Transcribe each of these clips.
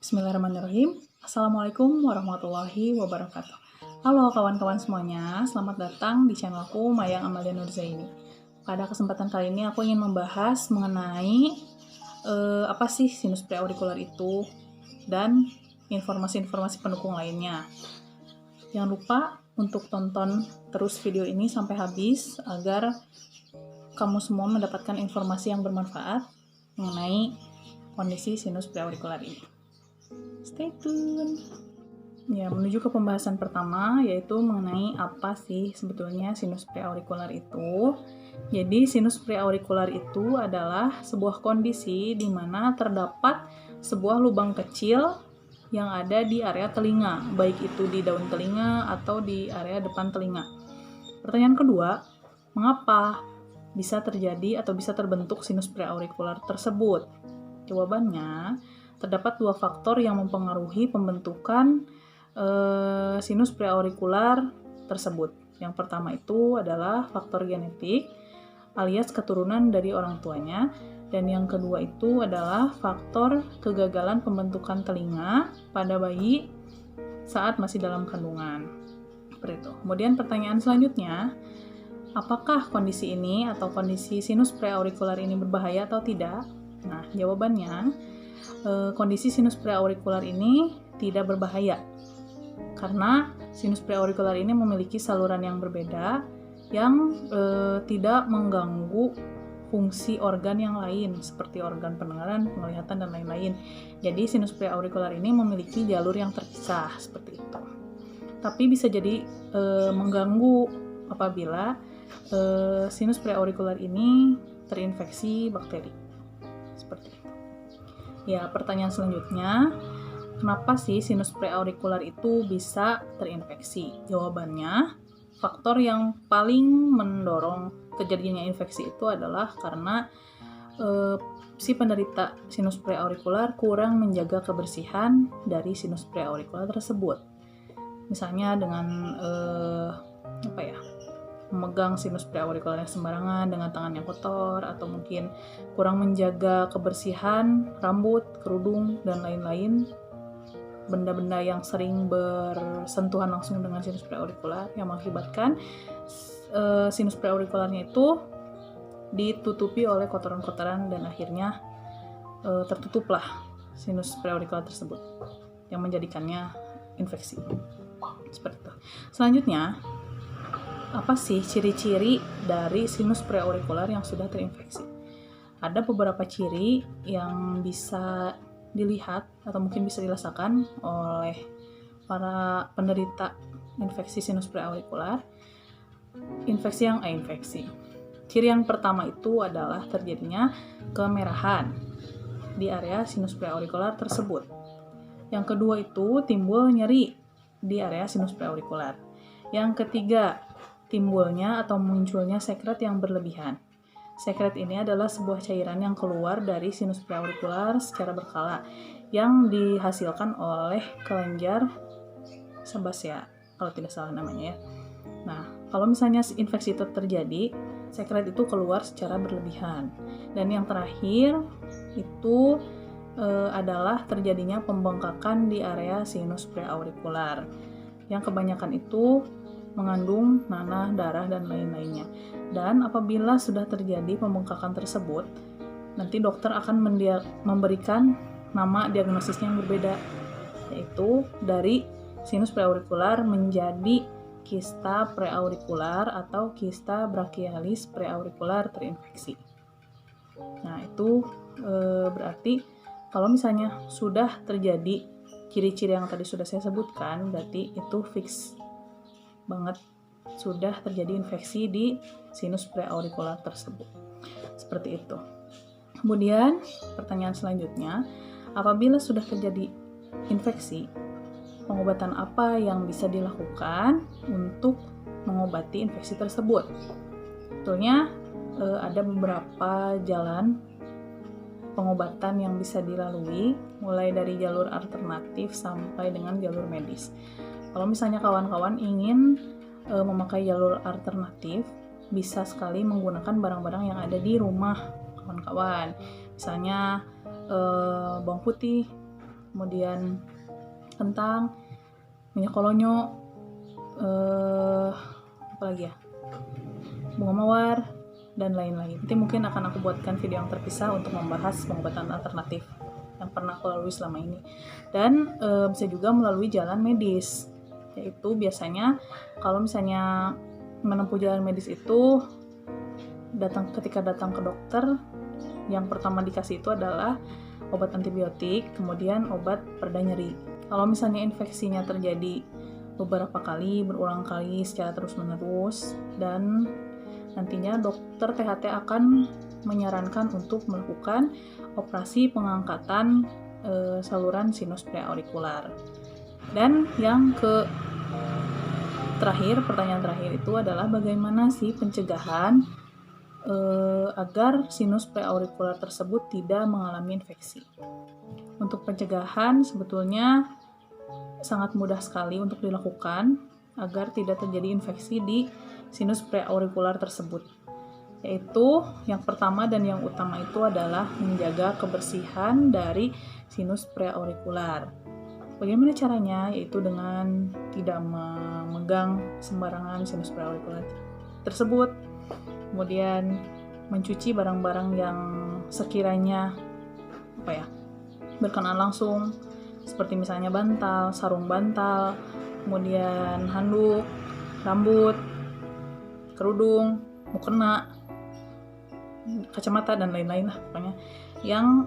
Bismillahirrahmanirrahim. Assalamualaikum warahmatullahi wabarakatuh. Halo kawan-kawan semuanya, selamat datang di channelku Mayang Amalia Nurzaini. Pada kesempatan kali ini aku ingin membahas mengenai apa sih sinus preaurikular itu dan informasi-informasi pendukung lainnya. Jangan lupa untuk tonton terus video ini sampai habis agar kamu semua mendapatkan informasi yang bermanfaat mengenai kondisi sinus preaurikular ini. Stay tune. Ya, menuju ke pembahasan pertama, yaitu mengenai apa sih sebetulnya sinus preaurikular itu. Jadi, sinus preaurikular itu adalah sebuah kondisi di mana terdapat sebuah lubang kecil yang ada di area telinga, baik itu di daun telinga atau di area depan telinga. Pertanyaan kedua, mengapa bisa terjadi atau bisa terbentuk sinus preaurikular tersebut? Jawabannya, terdapat dua faktor yang mempengaruhi pembentukan sinus preaurikular tersebut. Yang pertama itu adalah faktor genetik alias keturunan dari orang tuanya, dan yang kedua itu adalah faktor kegagalan pembentukan telinga pada bayi saat masih dalam kandungan. Seperti itu. Kemudian pertanyaan selanjutnya, apakah kondisi ini atau kondisi sinus preaurikular ini berbahaya atau tidak? Nah, jawabannya, kondisi sinus preaurikular ini tidak berbahaya karena sinus preaurikular ini memiliki saluran yang berbeda yang tidak mengganggu fungsi organ yang lain seperti organ pendengaran, penglihatan, dan lain-lain. Jadi sinus preaurikular ini memiliki jalur yang terpisah seperti itu. Tapi bisa jadi mengganggu apabila sinus preaurikular ini terinfeksi bakteri. Seperti itu. Ya, pertanyaan selanjutnya, kenapa sih sinus preaurikular itu bisa terinfeksi? Jawabannya, faktor yang paling mendorong terjadinya infeksi itu adalah karena si penderita sinus preaurikular kurang menjaga kebersihan dari sinus preaurikular tersebut. Misalnya dengan memegang sinus preaurikularnya sembarangan dengan tangan yang kotor, atau mungkin kurang menjaga kebersihan rambut, kerudung, dan lain-lain, benda-benda yang sering bersentuhan langsung dengan sinus preaurikular yang mengakibatkan sinus preaurikularnya itu ditutupi oleh kotoran-kotoran dan akhirnya tertutuplah sinus preaurikular tersebut yang menjadikannya infeksi. Seperti itu. Selanjutnya, apa sih ciri-ciri dari sinus preaurikular yang sudah terinfeksi? Ada beberapa ciri yang bisa dilihat atau mungkin bisa dirasakan oleh para penderita infeksi sinus preaurikular. Ciri yang pertama itu adalah terjadinya kemerahan di area sinus preaurikular tersebut. Yang kedua itu timbul nyeri di area sinus preaurikular. Yang ketiga, timbulnya atau munculnya sekret yang berlebihan. Sekret ini adalah sebuah cairan yang keluar dari sinus preaurikular secara berkala yang dihasilkan oleh kelenjar sebasea, kalau tidak salah namanya ya. Nah, kalau misalnya infeksi itu terjadi, sekret itu keluar secara berlebihan. Dan yang terakhir itu adalah terjadinya pembengkakan di area sinus preaurikular yang kebanyakan itu mengandung nanah, darah, dan lain-lainnya. Dan apabila sudah terjadi pembengkakan tersebut, nanti dokter akan memberikan nama diagnosisnya yang berbeda, yaitu dari sinus preaurikular menjadi kista preaurikular atau kista brachialis preaurikular terinfeksi. Nah, itu berarti kalau misalnya sudah terjadi ciri-ciri yang tadi sudah saya sebutkan, berarti itu fix banget sudah terjadi infeksi di sinus preaurikular tersebut. Seperti itu. Kemudian pertanyaan selanjutnya, apabila sudah terjadi infeksi, pengobatan apa yang bisa dilakukan untuk mengobati infeksi tersebut? Sebetulnya ada beberapa jalan pengobatan yang bisa dilalui, mulai dari jalur alternatif sampai dengan jalur medis. Kalau misalnya kawan-kawan ingin memakai jalur alternatif, bisa sekali menggunakan barang-barang yang ada di rumah kawan-kawan. Misalnya bawang putih, kemudian kentang, minyak kolonyo, apa lagi ya, bunga mawar, dan lain-lain. Nanti mungkin akan aku buatkan video yang terpisah untuk membahas pengobatan alternatif yang pernah aku lalui selama ini. Dan bisa juga melalui jalan medis, yaitu biasanya kalau misalnya menempuh jalan medis itu ketika datang ke dokter, yang pertama dikasih itu adalah obat antibiotik, kemudian obat pereda nyeri. Kalau misalnya infeksinya terjadi beberapa kali, berulang kali secara terus-menerus, dan nantinya dokter THT akan menyarankan untuk melakukan operasi pengangkatan saluran sinus preaurikular. Dan yang pertanyaan terakhir itu adalah bagaimana sih pencegahan agar sinus preaurikular tersebut tidak mengalami infeksi. Untuk pencegahan sebetulnya sangat mudah sekali untuk dilakukan agar tidak terjadi infeksi di sinus preaurikular tersebut. Yaitu yang pertama dan yang utama itu adalah menjaga kebersihan dari sinus preaurikular. Bagaimana caranya? Yaitu dengan tidak memegang sembarangan sinus preaurikular tersebut. Kemudian mencuci barang-barang yang sekiranya berkenaan langsung, seperti misalnya bantal, sarung bantal, kemudian handuk, rambut, kerudung, mukena, kacamata, dan lain-lain lah pokoknya yang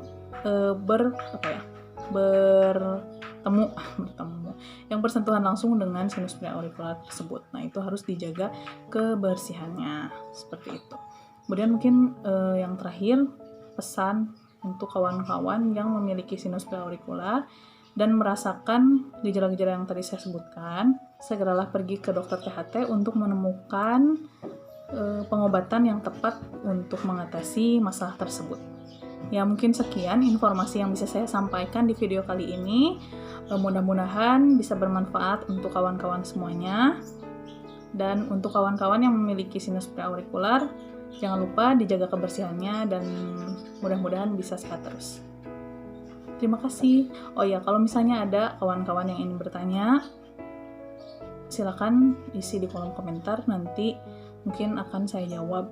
bertemu yang bersentuhan langsung dengan sinus preaurikular tersebut. Nah, itu harus dijaga kebersihannya seperti itu. Kemudian mungkin yang terakhir, pesan untuk kawan-kawan yang memiliki sinus preaurikular dan merasakan gejala-gejala yang tadi saya sebutkan, segeralah pergi ke dokter THT untuk menemukan pengobatan yang tepat untuk mengatasi masalah tersebut. Ya, mungkin sekian informasi yang bisa saya sampaikan di video kali ini. Mudah-mudahan bisa bermanfaat untuk kawan-kawan semuanya. Dan untuk kawan-kawan yang memiliki sinus preaurikular, jangan lupa dijaga kebersihannya dan mudah-mudahan bisa sehat terus. Terima kasih. Oh ya, kalau misalnya ada kawan-kawan yang ingin bertanya, silakan isi di kolom komentar. Nanti mungkin akan saya jawab,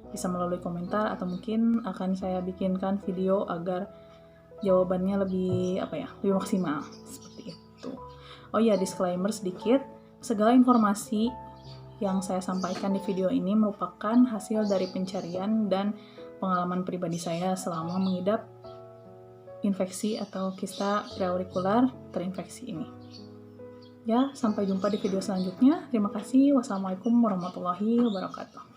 bisa melalui komentar atau mungkin akan saya bikinkan video agar jawabannya lebih maksimal seperti itu. Oh ya, disclaimer sedikit, segala informasi yang saya sampaikan di video ini merupakan hasil dari pencarian dan pengalaman pribadi saya selama mengidap infeksi atau kista preaurikular terinfeksi ini. Ya, sampai jumpa di video selanjutnya. Terima kasih. Wassalamualaikum warahmatullahi wabarakatuh.